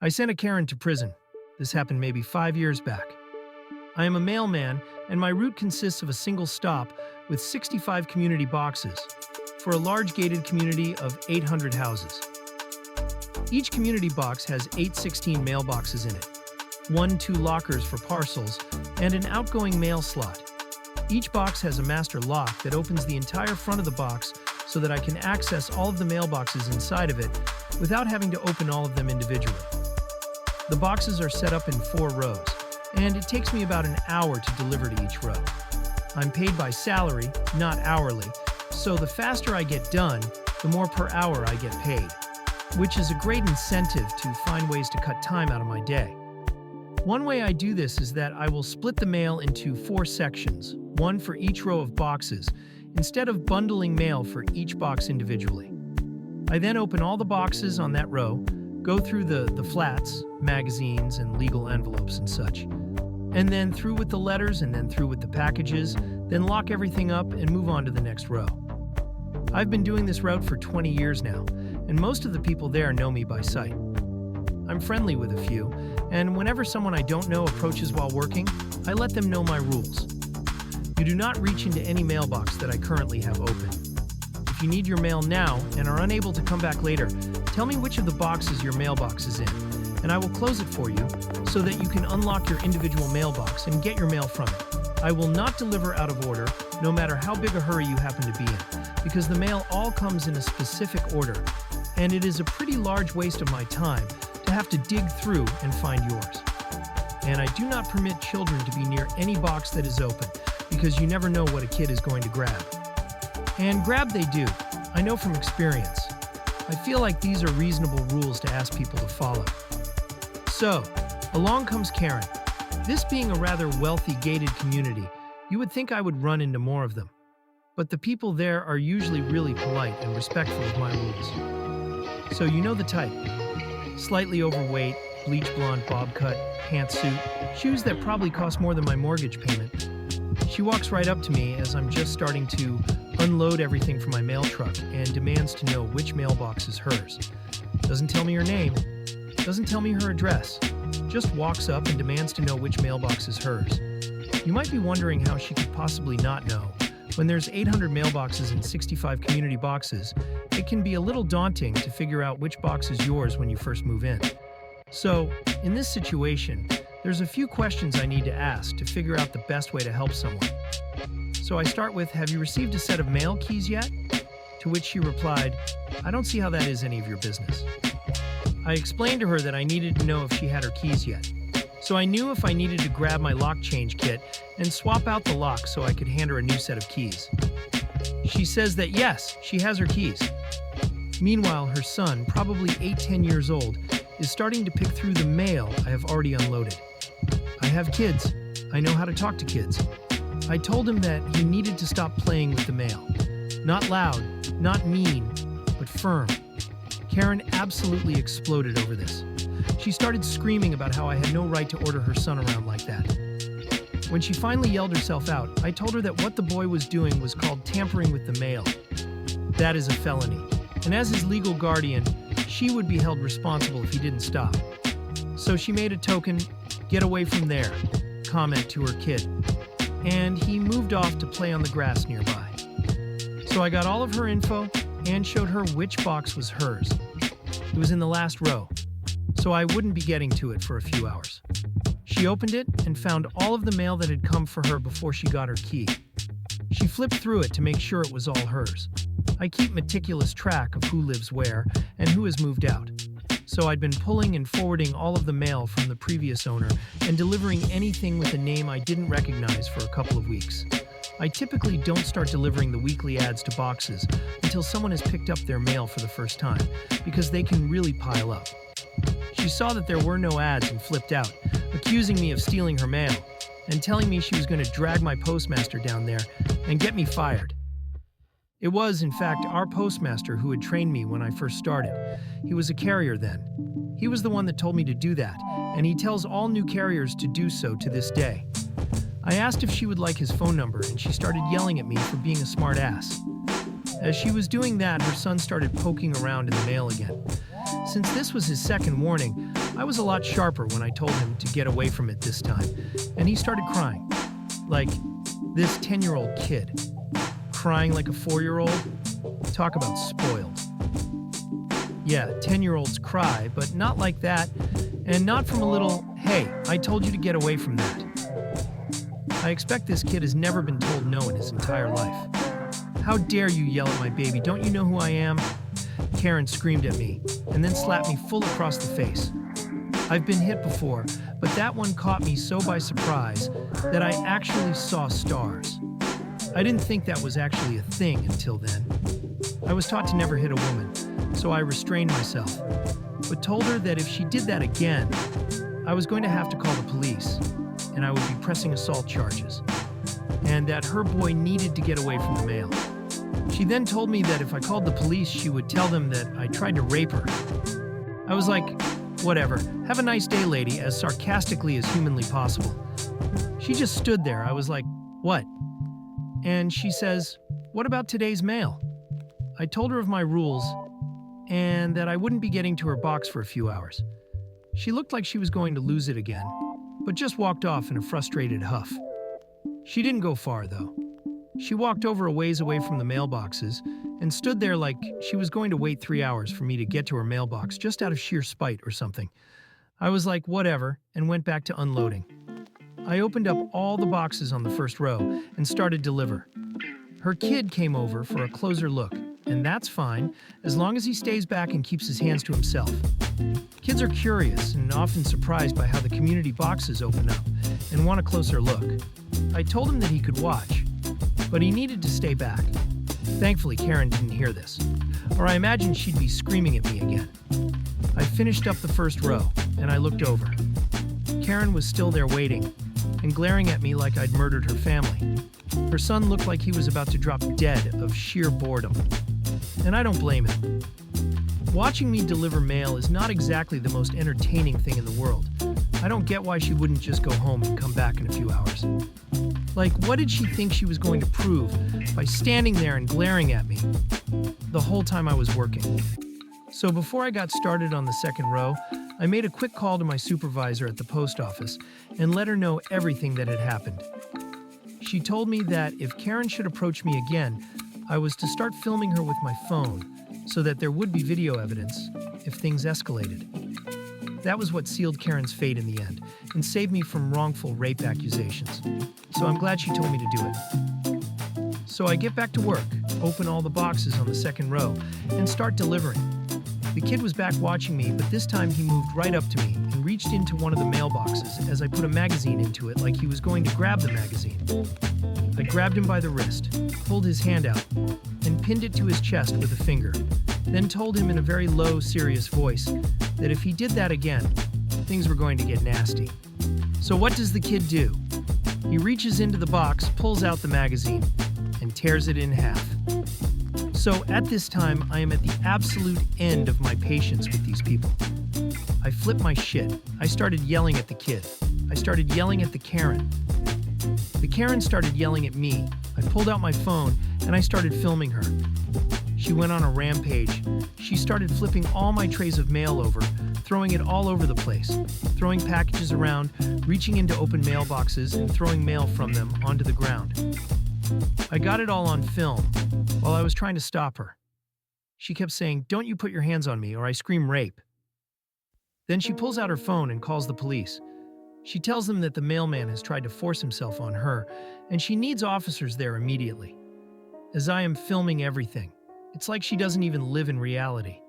I sent a Karen to prison. This happened maybe 5 years back. I am a mailman, and my route consists of a single stop with 65 community boxes for a large gated community of 800 houses. Each community box has 816 mailboxes in it, 2 lockers for parcels, and an outgoing mail slot. Each box has a master lock that opens the entire front of the box so that I can access all of the mailboxes inside of it without having to open all of them individually. The boxes are set up in 4 rows, and it takes me about an hour to deliver to each row. I'm paid by salary, not hourly, so the faster I get done, the more per hour I get paid, which is a great incentive to find ways to cut time out of my day. One way I do this is that I will split the mail into 4 sections, 1 for each row of boxes, instead of bundling mail for each box individually. I then open all the boxes on that row, go through the flats, magazines, and legal envelopes and such, and then through with the letters and then through with the packages, then lock everything up and move on to the next row. I've been doing this route for 20 years now, and most of the people there know me by sight. I'm friendly with a few, and whenever someone I don't know approaches while working, I let them know my rules. You do not reach into any mailbox that I currently have open. If you need your mail now and are unable to come back later, tell me which of the boxes your mailbox is in, and I will close it for you so that you can unlock your individual mailbox and get your mail from it. I will not deliver out of order, no matter how big a hurry you happen to be in, because the mail all comes in a specific order, and it is a pretty large waste of my time to have to dig through and find yours. And I do not permit children to be near any box that is open, because you never know what a kid is going to grab. And grab they do, I know from experience. I feel like these are reasonable rules to ask people to follow. So, along comes Karen. This being a rather wealthy gated community, you would think I would run into more of them. But the people there are usually really polite and respectful of my rules. So you know the type. Slightly overweight, bleach blonde bob cut, pantsuit, shoes that probably cost more than my mortgage payment. She walks right up to me as I'm just starting to unload everything from my mail truck and demands to know which mailbox is hers. Doesn't tell me her name, doesn't tell me her address, just walks up and demands to know which mailbox is hers. You might be wondering how she could possibly not know. When there's 800 mailboxes and 65 community boxes, it can be a little daunting to figure out which box is yours when you first move in. So, in this situation, there's a few questions I need to ask to figure out the best way to help someone. So I start with, have you received a set of mail keys yet? To which she replied, I don't see how that is any of your business. I explained to her that I needed to know if she had her keys yet. So I knew if I needed to grab my lock change kit and swap out the lock so I could hand her a new set of keys. She says that yes, she has her keys. Meanwhile, her son, probably 8-10 years old, is starting to pick through the mail I have already unloaded. I have kids. I know how to talk to kids. I told him that he needed to stop playing with the mail. Not loud, not mean, but firm. Karen absolutely exploded over this. She started screaming about how I had no right to order her son around like that. When she finally yelled herself out, I told her that what the boy was doing was called tampering with the mail. That is a felony, and as his legal guardian, she would be held responsible if he didn't stop. So she made a token, "Get away from there," comment to her kid, and he moved off to play on the grass nearby. So I got all of her info and showed her which box was hers. It was in the last row, so I wouldn't be getting to it for a few hours. She opened it and found all of the mail that had come for her before she got her key. She flipped through it to make sure it was all hers. I keep meticulous track of who lives where and who has moved out. So I'd been pulling and forwarding all of the mail from the previous owner and delivering anything with a name I didn't recognize for a couple of weeks. I typically don't start delivering the weekly ads to boxes until someone has picked up their mail for the first time, because they can really pile up. She saw that there were no ads and flipped out, accusing me of stealing her mail and telling me she was going to drag my postmaster down there and get me fired. It was, in fact, our postmaster who had trained me when I first started. He was a carrier then. He was the one that told me to do that, and he tells all new carriers to do so to this day. I asked if she would like his phone number, and she started yelling at me for being a smart ass. As she was doing that, her son started poking around in the mail again. Since this was his second warning, I was a lot sharper when I told him to get away from it this time, and he started crying. Like this 10-year-old kid. Crying like a 4-year-old? Talk about spoiled. Yeah, 10-year-olds cry, but not like that, and not from a little, "Hey, I told you to get away from that." I expect this kid has never been told no in his entire life. "How dare you yell at my baby? Don't you know who I am?" Karen screamed at me, and then slapped me full across the face. I've been hit before, but that one caught me so by surprise that I actually saw stars. I didn't think that was actually a thing until then. I was taught to never hit a woman, so I restrained myself, but told her that if she did that again, I was going to have to call the police, and I would be pressing assault charges, and that her boy needed to get away from the mail. She then told me that if I called the police, she would tell them that I tried to rape her. I was like, "Whatever, have a nice day, lady," as sarcastically as humanly possible. She just stood there. I was like, "What?" And she says, "What about today's mail?" I told her of my rules and that I wouldn't be getting to her box for a few hours. She looked like she was going to lose it again, but just walked off in a frustrated huff. She didn't go far, though. She walked over a ways away from the mailboxes and stood there like she was going to wait 3 hours for me to get to her mailbox just out of sheer spite or something. I was like, "Whatever," and went back to unloading. I opened up all the boxes on the first row and started deliver. Her kid came over for a closer look, and that's fine, as long as he stays back and keeps his hands to himself. Kids are curious and often surprised by how the community boxes open up and want a closer look. I told him that he could watch, but he needed to stay back. Thankfully, Karen didn't hear this, or I imagined she'd be screaming at me again. I finished up the first row, and I looked over. Karen was still there waiting, and glaring at me like I'd murdered her family. Her son looked like he was about to drop dead of sheer boredom. And I don't blame him. Watching me deliver mail is not exactly the most entertaining thing in the world. I don't get why she wouldn't just go home and come back in a few hours. Like, what did she think she was going to prove by standing there and glaring at me the whole time I was working? So before I got started on the second row, I made a quick call to my supervisor at the post office and let her know everything that had happened. She told me that if Karen should approach me again, I was to start filming her with my phone so that there would be video evidence if things escalated. That was what sealed Karen's fate in the end and saved me from wrongful rape accusations. So I'm glad she told me to do it. So I get back to work, open all the boxes on the second row, and start delivering. The kid was back watching me, but this time he moved right up to me and reached into one of the mailboxes as I put a magazine into it like he was going to grab the magazine. I grabbed him by the wrist, pulled his hand out, and pinned it to his chest with a finger, then told him in a very low, serious voice that if he did that again, things were going to get nasty. So what does the kid do? He reaches into the box, pulls out the magazine, and tears it in half. So at this time, I am at the absolute end of my patience with these people. I flipped my shit. I started yelling at the kid. I started yelling at the Karen. The Karen started yelling at me. I pulled out my phone and I started filming her. She went on a rampage. She started flipping all my trays of mail over, throwing it all over the place, throwing packages around, reaching into open mailboxes and throwing mail from them onto the ground. I got it all on film while I was trying to stop her. She kept saying, "Don't you put your hands on me or I scream rape." Then she pulls out her phone and calls the police. She tells them that the mailman has tried to force himself on her and she needs officers there immediately. As I am filming everything, it's like she doesn't even live in reality.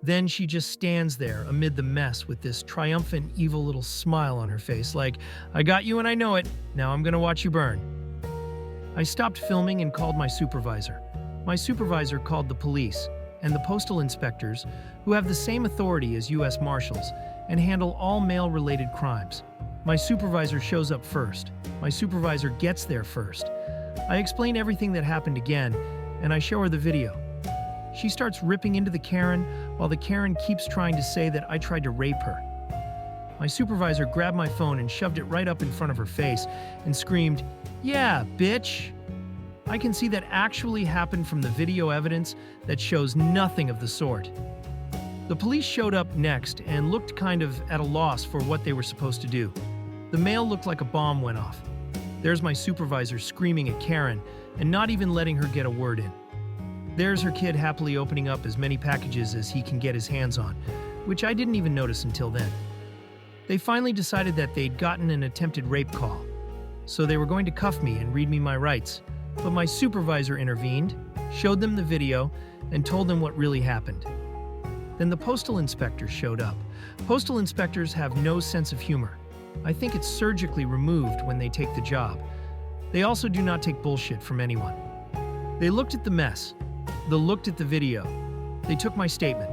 Then she just stands there amid the mess with this triumphant, evil little smile on her face like, "I got you and I know it. Now I'm gonna watch you burn." I stopped filming and called my supervisor. My supervisor called the police and the postal inspectors, who have the same authority as U.S. Marshals and handle all mail-related crimes. My supervisor shows up first. My supervisor gets there first. I explain everything that happened again, and I show her the video. She starts ripping into the Karen, while the Karen keeps trying to say that I tried to rape her. My supervisor grabbed my phone and shoved it right up in front of her face and screamed, "Yeah, bitch!" I can see that actually happened from the video evidence that shows nothing of the sort. The police showed up next and looked kind of at a loss for what they were supposed to do. The mail looked like a bomb went off. There's my supervisor screaming at Karen and not even letting her get a word in. There's her kid happily opening up as many packages as he can get his hands on, which I didn't even notice until then. They finally decided that they'd gotten an attempted rape call, so they were going to cuff me and read me my rights. But my supervisor intervened, showed them the video, and told them what really happened. Then the postal inspectors showed up. Postal inspectors have no sense of humor. I think it's surgically removed when they take the job. They also do not take bullshit from anyone. They looked at the mess. They looked at the video. They took my statement.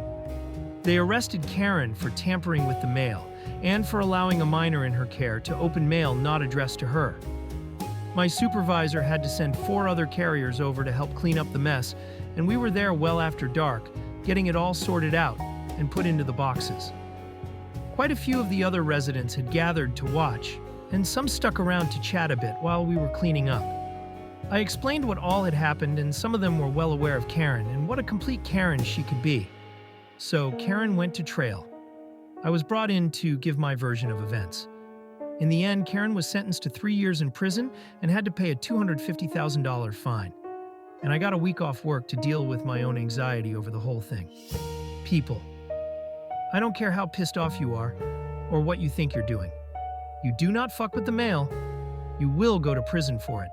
They arrested Karen for tampering with the mail and for allowing a minor in her care to open mail not addressed to her. My supervisor had to send 4 other carriers over to help clean up the mess, and we were there well after dark, getting it all sorted out and put into the boxes. Quite a few of the other residents had gathered to watch, and some stuck around to chat a bit while we were cleaning up. I explained what all had happened, and some of them were well aware of Karen and what a complete Karen she could be. So Karen went to trail. I was brought in to give my version of events. In the end, Karen was sentenced to 3 years in prison and had to pay a $250,000 fine. And I got a week off work to deal with my own anxiety over the whole thing. People. I don't care how pissed off you are or what you think you're doing. You do not fuck with the mail. You will go to prison for it.